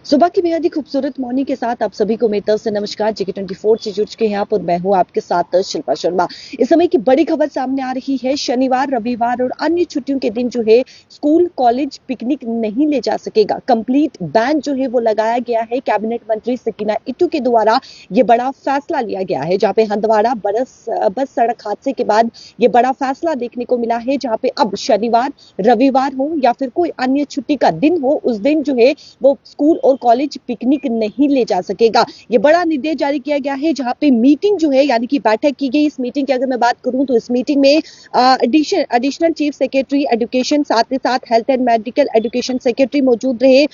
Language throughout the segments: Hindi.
सुबह की बेहद ही खूबसूरत मॉर्निंग के साथ आप सभी को मेरी तरफ से नमस्कार। JK24 से जुड़ चुके हैं आप और मैं हूं आपके साथ शिल्पा शर्मा। इस समय की बड़ी खबर सामने आ रही है। शनिवार, रविवार और अन्य छुट्टियों के दिन जो है स्कूल कॉलेज पिकनिक नहीं ले जा सकेगा। कंप्लीट बैन जो है वो लगाया गया है। कैबिनेट मंत्री सकीना इटू के द्वारा ये बड़ा फैसला लिया गया है, जहाँ पे हंदवाड़ा बस सड़क हादसे के बाद ये बड़ा फैसला देखने को मिला है, जहाँ पे अब शनिवार, रविवार हो या फिर कोई अन्य छुट्टी का दिन हो, उस दिन जो है वो स्कूल और कॉलेज पिकनिक नहीं ले जा सकेगा। ये बड़ा निर्देश जारी किया गया है, जहां पे मीटिंग जो है यानी कि बैठक की गई। इस मीटिंग की अगर मैं बात करूं तो इस मीटिंग में एडिशनल चीफ सेक्रेटरी एजुकेशन, साथ ही साथ health and medical education secretary मौजूद रहे।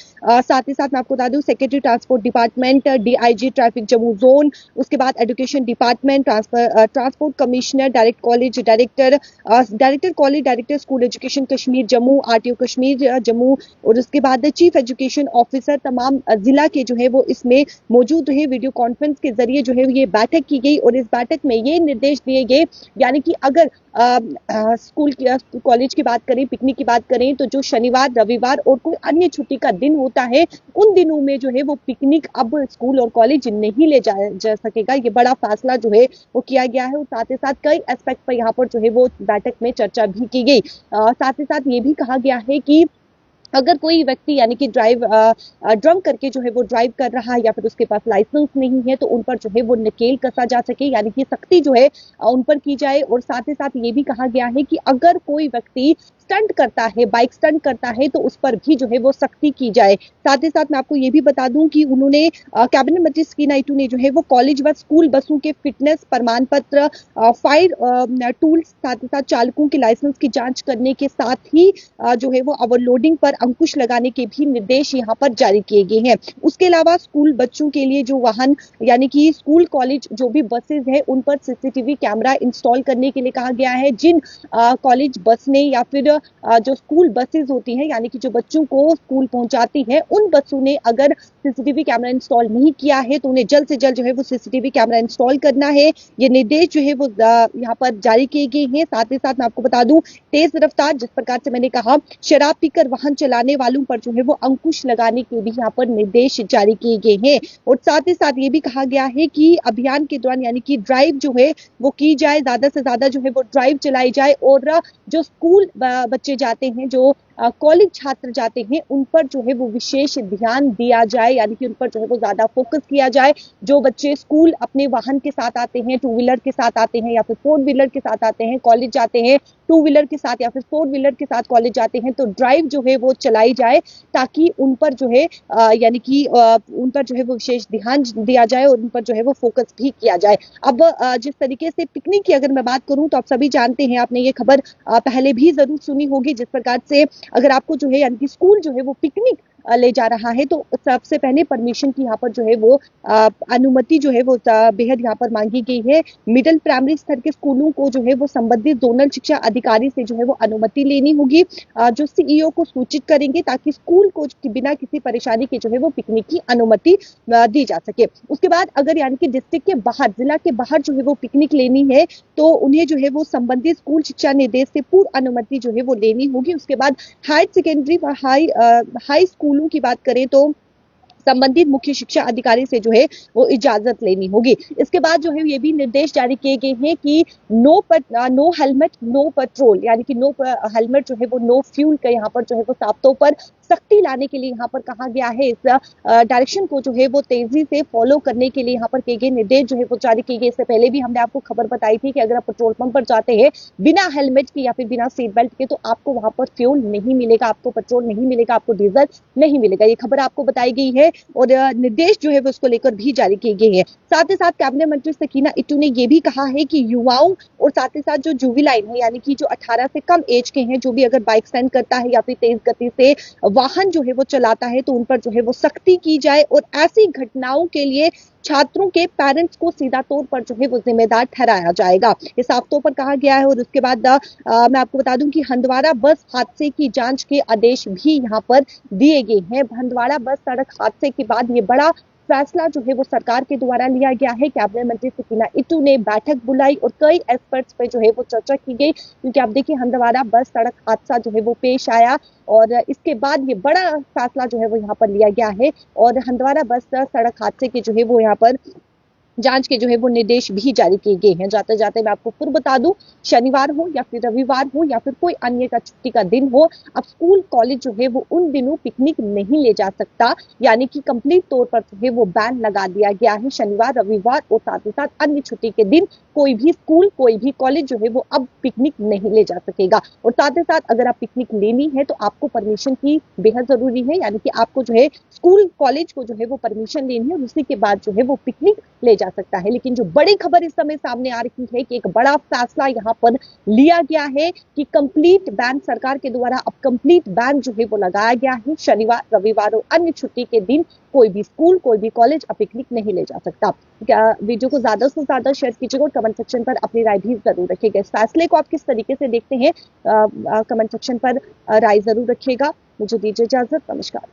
साथ ही साथ मैं आपको बता दूं secretary transport department, DIG traffic Jammu zone, उसके बाद education department, transport commissioner, direct college director, director college director school education Kashmir Jammu, RTO Kashmir Jammu और उसके बाद चीफ एजुकेशन ऑफिसर, तमाम जिला के जो है वो इसमें मौजूद रहे। वीडियो कॉन्फ्रेंस के जरिए जो है ये बैठक की गई और इस बैठक में ये निर्देश दिए गए, यानी कि अगर स्कूल की कॉलेज की बात करें, पिकनिक की बात करें, तो जो शनिवार, रविवार और कोई अन्य छुट्टी का दिन होता है, उन दिनों में जो है वो पिकनिक अब स्कूल और कॉलेज नहीं ले जा सकेगा। ये बड़ा फैसला जो है वो किया गया है और साथ ही साथ कई एस्पेक्ट पर यहाँ पर जो है वो बैठक में चर्चा भी की गई। साथ ही साथ ये भी कहा गया है कि अगर कोई व्यक्ति यानी कि ड्रंक करके जो है वो ड्राइव कर रहा है या फिर उसके पास लाइसेंस नहीं है, तो उन पर जो है वो नकेल कसा जा सके, यानी कि सख्ती जो है उन पर की जाए। और साथ ही साथ ये भी कहा गया है कि अगर कोई व्यक्ति स्टंट करता है, बाइक स्टंट करता है, तो उस पर भी जो है वो सख्ती की जाए। साथ ही साथ मैं आपको ये भी बता दूं कि उन्होंने कैबिनेट मंत्री सकीना इटू ने जो है वो कॉलेज व स्कूल बसों के फिटनेस प्रमाण पत्र, फायर टूल्स, साथ ही साथ चालकों के लाइसेंस की जांच करने के साथ ही जो है वो ओवरलोडिंग पर अंकुश लगाने के भी निर्देश यहाँ पर जारी किए गए हैं। उसके अलावा स्कूल बच्चों के लिए जो वाहन यानी कि स्कूल कॉलेज जो भी बसेस है, उन पर CCTV कैमरा इंस्टॉल करने के लिए कहा गया है। जिन कॉलेज बस ने या फिर जो स्कूल बसेस होती हैं, यानी कि जो बच्चों को स्कूल पहुंचाती है, उन बसों ने अगर CCTV कैमरा इंस्टॉल नहीं किया है तो उन्हें जल्द से जल्द जो है वो CCTV कैमरा इंस्टॉल करना है। ये निर्देश जो है वो यहाँ पर जारी किए गए हैं। साथ ही साथ मैं आपको बता दूं तेज रफ्तार, जिस प्रकार से मैंने कहा, शराब पीकर वाहन चलाने वालों पर जो है वो अंकुश लगाने के भी यहाँ पर निर्देश जारी किए गए हैं। और साथ ही साथ ये भी कहा गया है कि अभियान के दौरान यानी कि ड्राइव जो है वो की जाए, ज्यादा से ज्यादा जो है वो ड्राइव चलाई जाए और जो स्कूल बच्चे जाते हैं, जो कॉलेज छात्र जाते हैं, उन पर जो है वो विशेष ध्यान दिया जाए, यानी कि उन पर जो है वो ज्यादा फोकस किया जाए। जो बच्चे स्कूल अपने वाहन के साथ आते हैं, 2 व्हीलर के साथ आते हैं या फिर 4 व्हीलर के साथ आते हैं, कॉलेज जाते हैं 2 व्हीलर के साथ या फिर 4 व्हीलर के साथ कॉलेज जाते हैं, तो ड्राइव जो है वो चलाई जाए, ताकि उन पर जो है यानी कि उन पर जो है वो विशेष ध्यान दिया जाए और उन पर जो है वो फोकस भी किया जाए। अब जिस तरीके से पिकनिक की अगर मैं बात करूं तो आप सभी जानते हैं, आपने ये खबर पहले भी जरूर सुनी होगी, जिस प्रकार से अगर आपको जो है यानी कि स्कूल जो है वो पिकनिक ले जा रहा है, तो सबसे पहले परमिशन की यहाँ पर जो है वो अनुमति जो है वो बेहद यहाँ पर मांगी गई है। मिडिल प्राइमरी स्तर के स्कूलों को जो है वो संबंधित जोनल शिक्षा अधिकारी से जो है वो अनुमति लेनी होगी, जो CEO को सूचित करेंगे, ताकि स्कूल को बिना किसी परेशानी के जो है वो पिकनिक की अनुमति दी जा सके। उसके बाद अगर यानी कि डिस्ट्रिक्ट के बाहर, जिला के बाहर जो है वो पिकनिक लेनी है, तो उन्हें जो है वो संबंधित स्कूल शिक्षा निर्देश से पूर्व अनुमति जो है वो लेनी होगी। उसके बाद हायर सेकेंडरी व हाई स्कूलों की बात करें तो संबंधित मुख्य शिक्षा अधिकारी से जो है वो इजाजत लेनी होगी। इसके बाद जो है ये भी निर्देश जारी किए गए हैं कि नो हेलमेट नो पेट्रोल, यानी कि नो हेलमेट जो है वो नो फ्यूल का यहाँ पर जो है वो साफ्तों पर सख्ती लाने के लिए यहाँ पर कहा गया है। इस डायरेक्शन को जो है वो तेजी से फॉलो करने के लिए यहाँ पर किए गए निर्देश जो है वो जारी किए गए। इससे पहले भी हमने आपको खबर बताई थी कि अगर आप पेट्रोल पंप पर जाते हैं बिना हेलमेट के या फिर बिना सीट बेल्ट के, तो आपको वहां पर फ्यूल नहीं मिलेगा, आपको पेट्रोल नहीं मिलेगा, आपको डीजल नहीं मिलेगा। ये खबर आपको बताई गई है और निर्देश जो है वो उसको लेकर भी जारी किए गए हैं। साथ ही साथ कैबिनेट मंत्री सकीना इटू ने ये भी कहा है कि युवाओं और साथ ही साथ जो जुविलाइन है, यानी कि जो 18 से कम एज के हैं, जो भी अगर बाइक स्टैंड करता है या फिर तेज गति से वाहन जो है वो चलाता है, तो उन पर जो है वो सख्ती की जाए और ऐसी घटनाओं के लिए छात्रों के पेरेंट्स को सीधा तौर पर जो है वो जिम्मेदार ठहराया जाएगा। ये साफ तौर पर कहा गया है। और उसके बाद मैं आपको बता दूं कि हंदवाड़ा बस हादसे की जांच के आदेश भी यहाँ पर दिए गए हैं। हंदवाड़ा बस सड़क हादसे के बाद ये बड़ा फैसला जो है वो सरकार के द्वारा लिया गया है। कैबिनेट मंत्री सकीना इटू ने बैठक बुलाई और कई एक्सपर्ट्स पे जो है वो चर्चा की गई, क्योंकि आप देखिए हंदवाड़ा बस सड़क हादसा जो है वो पेश आया और इसके बाद ये बड़ा फैसला जो है वो यहाँ पर लिया गया है और हंदवाड़ा बस सड़क हादसे के जो है वो यहाँ पर जांच के जो है वो निर्देश भी जारी किए गए हैं। जाते जाते मैं आपको फिर बता दूं, शनिवार हो या फिर रविवार हो या फिर कोई अन्य का छुट्टी का दिन हो, अब स्कूल कॉलेज जो है वो उन दिनों पिकनिक नहीं ले जा सकता, यानी कि कंप्लीट तौर पर जो है वो बैन लगा दिया गया है। शनिवार रविवार और साथ ही साथ अन्य छुट्टी के दिन कोई भी स्कूल कोई भी कॉलेज जो है वो अब पिकनिक नहीं ले जा सकेगा। और साथ ही साथ अगर आप पिकनिक लेनी है तो आपको परमिशन की बेहद जरूरी है, यानी कि आपको जो है स्कूल कॉलेज को जो है वो परमिशन लेनी है और उसी के बाद जो है वो पिकनिक ले जा सकता है। लेकिन जो बड़ी खबर इस समय सामने आ रही है कि एक बड़ा फैसला यहाँ पर लिया गया है कि कंप्लीट बैन सरकार के द्वारा अब कंप्लीट बैन जो है वो लगाया गया है। शनिवार रविवार और अन्य छुट्टी के दिन कोई भी स्कूल कोई भी कॉलेज अब पिकनिक नहीं ले जा सकता। वीडियो को ज्यादा से ज्यादा शेयर कीजिएगा और कमेंट सेक्शन पर अपनी राय भी जरूर रखिएगा। इस फैसले को आप किस तरीके से देखते हैं, कमेंट सेक्शन पर राय जरूर रखिएगा। मुझे दीजिए इजाजत, नमस्कार।